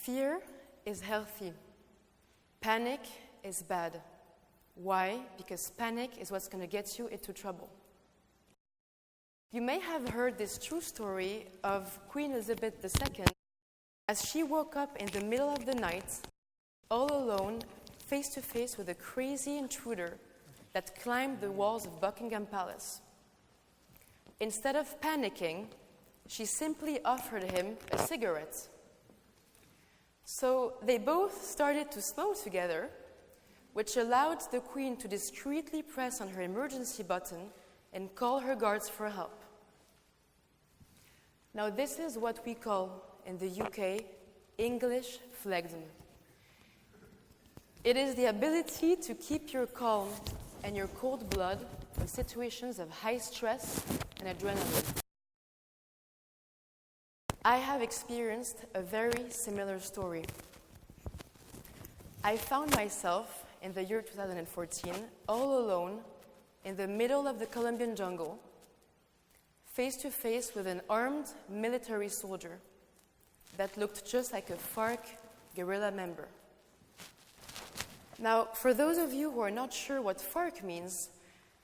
Fear is healthy. Panic is bad. Why? Because panic is what's going to get you into trouble. You may have heard this true story of Queen Elizabeth II as she woke up in the middle of the night, all alone, face to face with a crazy intruder that climbed the walls of Buckingham Palace. Instead of panicking, she simply offered him a cigarette. So they both started to smoke together, which allowed the Queen to discreetly press on her emergency button and call her guards for help. Now, this is what we call in the UK English phlegm. It is the ability to keep your calm and your cold blood in situations of high stress and adrenaline. I have experienced a very similar story. I found myself in the year 2014 all alone in the middle of the Colombian jungle, face to face with an armed military soldier that looked just like a FARC guerrilla member. Now, for those of you who are not sure what FARC means,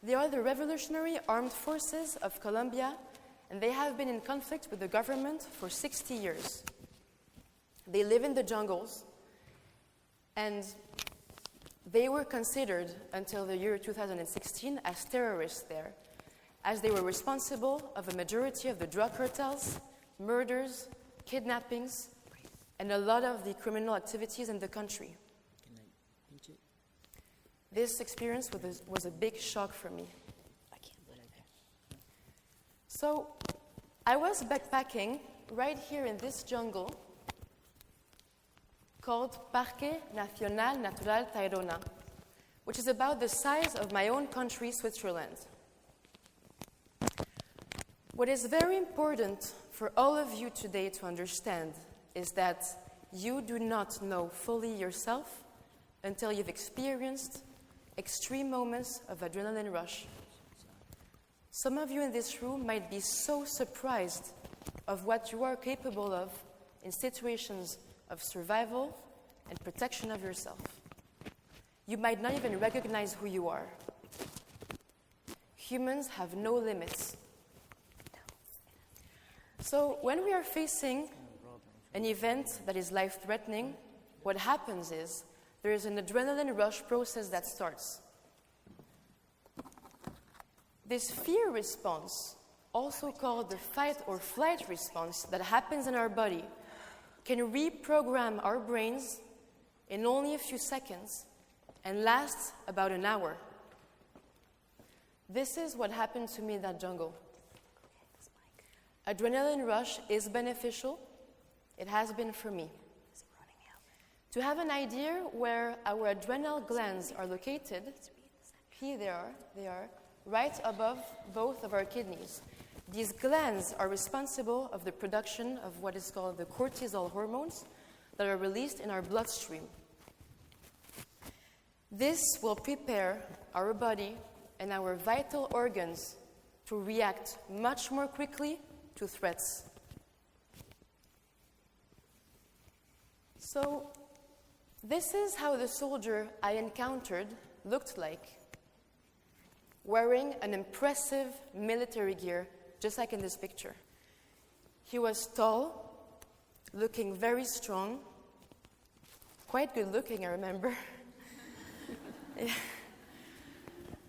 they are the Revolutionary Armed Forces of Colombia, and they have been in conflict with the government for 60 years. They live in the jungles, and they were considered until the year 2016 as terrorists there, as they were responsible of a majority of the drug cartels, murders, kidnappings, and a lot of the criminal activities in the country. This experience was a big shock for me. So I was backpacking right here in this jungle called Parque Nacional Natural Tayrona, which is about the size of my own country, Switzerland. What is very important for all of you today to understand is that you do not know fully yourself until you've experienced extreme moments of adrenaline rush. Some of you in this room might be so surprised of what you are capable of in situations of survival and protection of yourself. You might not even recognize who you are. Humans have no limits. So when we are facing an event that is life-threatening, what happens is there is an adrenaline rush process that starts. This fear response, also called the fight or flight response that happens in our body, can reprogram our brains in only a few seconds and lasts about an hour. This is what happened to me in that jungle. Adrenaline rush is beneficial. It has been for me. To have an idea where our adrenal glands are located, here they are, right above both of our kidneys. These glands are responsible of the production of what is called the cortisol hormones that are released in our bloodstream. This will prepare our body and our vital organs to react much more quickly to threats. So, this is how the soldier I encountered looked like, wearing an impressive military gear, just like in this picture. He was tall, looking very strong, quite good looking, I remember.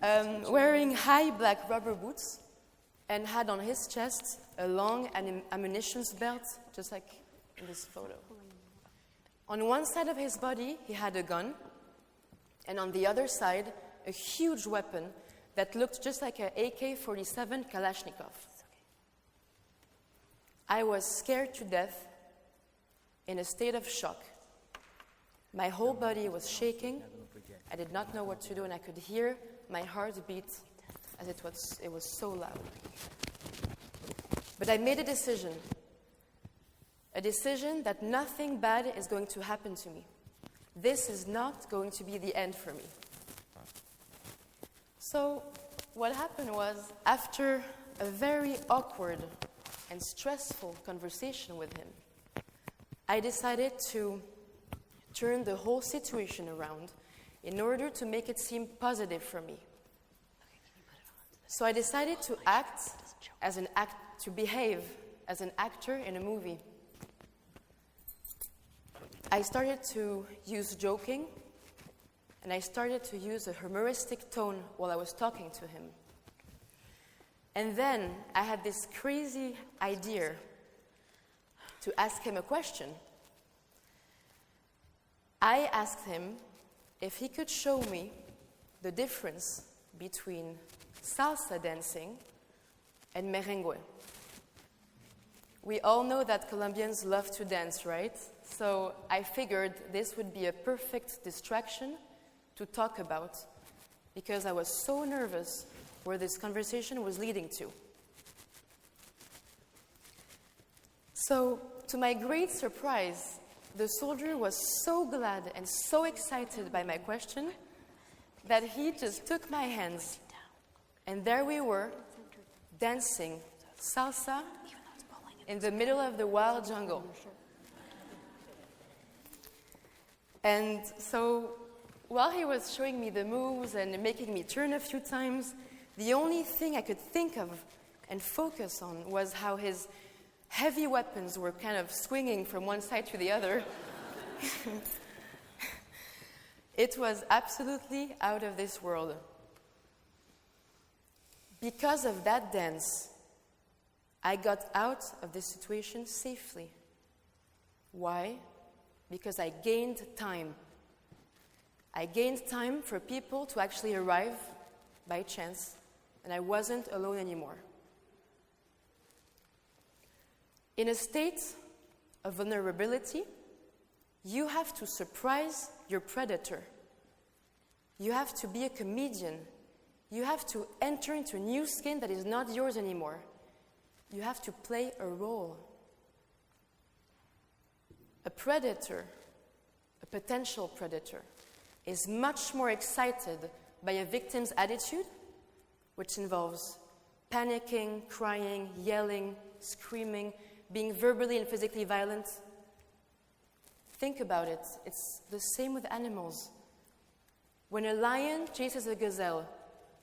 Wearing high black rubber boots, and had on his chest a long ammunition belt, just like in this photo. On one side of his body, he had a gun, and on the other side, a huge weapon that looked just like an AK-47 Kalashnikov. I was scared to death, in a state of shock. My whole body was shaking. I did not know what to do, and I could hear my heart beat as it was so loud. But I made a decision that nothing bad is going to happen to me. This is not going to be the end for me. So what happened was, after a very awkward and stressful conversation with him, I decided to turn the whole situation around in order to make it seem positive for me. So I decided to behave as an actor in a movie. I started to use joking, and I started to use a humoristic tone while I was talking to him. And then I had this crazy idea to ask him a question. I asked him if he could show me the difference between salsa dancing and merengue. We all know that Colombians love to dance, right? So I figured this would be a perfect distraction to talk about because I was so nervous where this conversation was leading to. So, to my great surprise, the soldier was so glad and so excited by my question that he just took my hands, and there we were, dancing salsa in the middle of the wild jungle. And so, while he was showing me the moves and making me turn a few times, the only thing I could think of and focus on was how his heavy weapons were kind of swinging from one side to the other. It was absolutely out of this world. Because of that dance, I got out of this situation safely. Why? Because I gained time. I gained time for people to actually arrive by chance, and I wasn't alone anymore. In a state of vulnerability, you have to surprise your predator. You have to be a comedian. You have to enter into a new skin that is not yours anymore. You have to play a role. A predator, a potential predator, is much more excited by a victim's attitude, which involves panicking, crying, yelling, screaming, being verbally and physically violent. Think about it. It's the same with animals. When a lion chases a gazelle,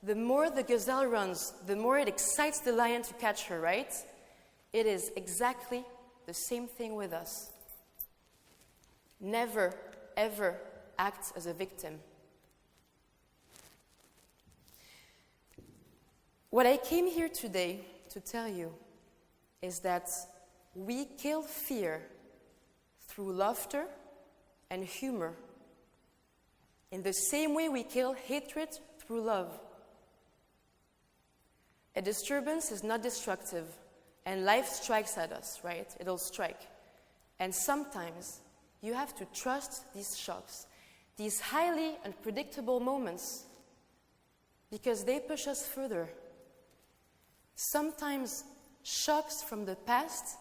the more the gazelle runs, the more it excites the lion to catch her, right? It is exactly the same thing with us. Never, ever act as a victim. What I came here today to tell you is that we kill fear through laughter and humor, in the same way we kill hatred through love. A disturbance is not destructive, and life strikes at us, right? It'll strike. And sometimes you have to trust these shocks, these highly unpredictable moments, because they push us further. Sometimes shocks from the past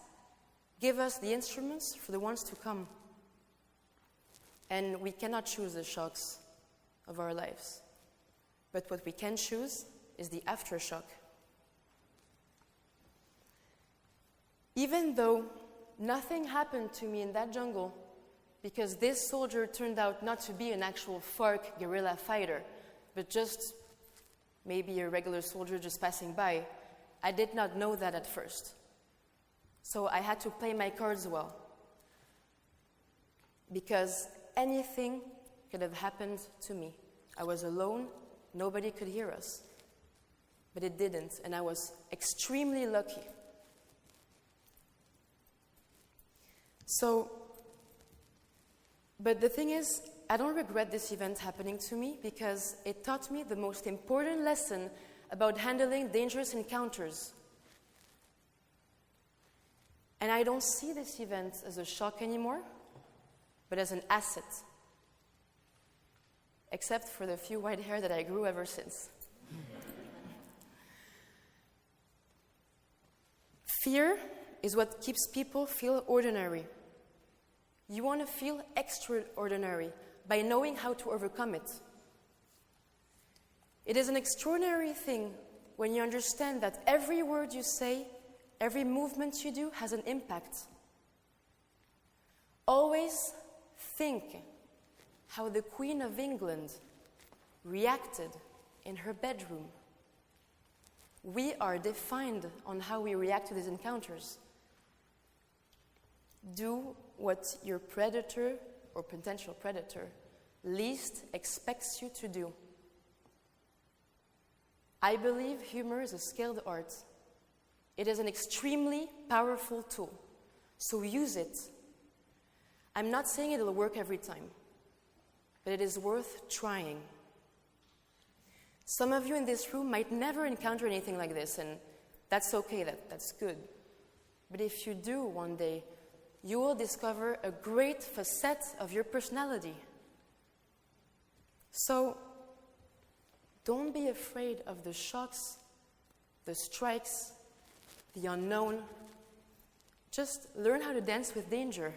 give us the instruments for the ones to come. And we cannot choose the shocks of our lives. But what we can choose is the aftershock. Even though nothing happened to me in that jungle, because this soldier turned out not to be an actual FARC guerrilla fighter, but just maybe a regular soldier just passing by, I did not know that at first. So I had to play my cards well, because anything could have happened to me. I was alone, nobody could hear us. But it didn't, and I was extremely lucky. But the thing is, I don't regret this event happening to me because it taught me the most important lesson about handling dangerous encounters. And I don't see this event as a shock anymore, but as an asset. Except for the few white hair that I grew ever since. Fear is what keeps people feel ordinary. You want to feel extraordinary by knowing how to overcome it. It is an extraordinary thing when you understand that every word you say, every movement you do has an impact. Always think how the Queen of England reacted in her bedroom. We are defined on how we react to these encounters. Do what your predator or potential predator least expects you to do. I believe humor is a skilled art. It is an extremely powerful tool, so use it. I'm not saying it'll work every time, but it is worth trying. Some of you in this room might never encounter anything like this, and that's okay, that's good. But if you do one day, you will discover a great facet of your personality. So, don't be afraid of the shocks, the strikes, the unknown. Just learn how to dance with danger.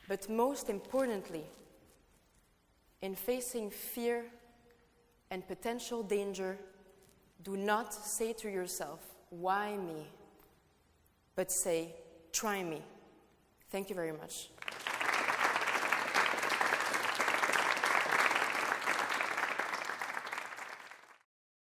But most importantly, in facing fear and potential danger, do not say to yourself, "Why me?" but say, "Try me." Thank you very much.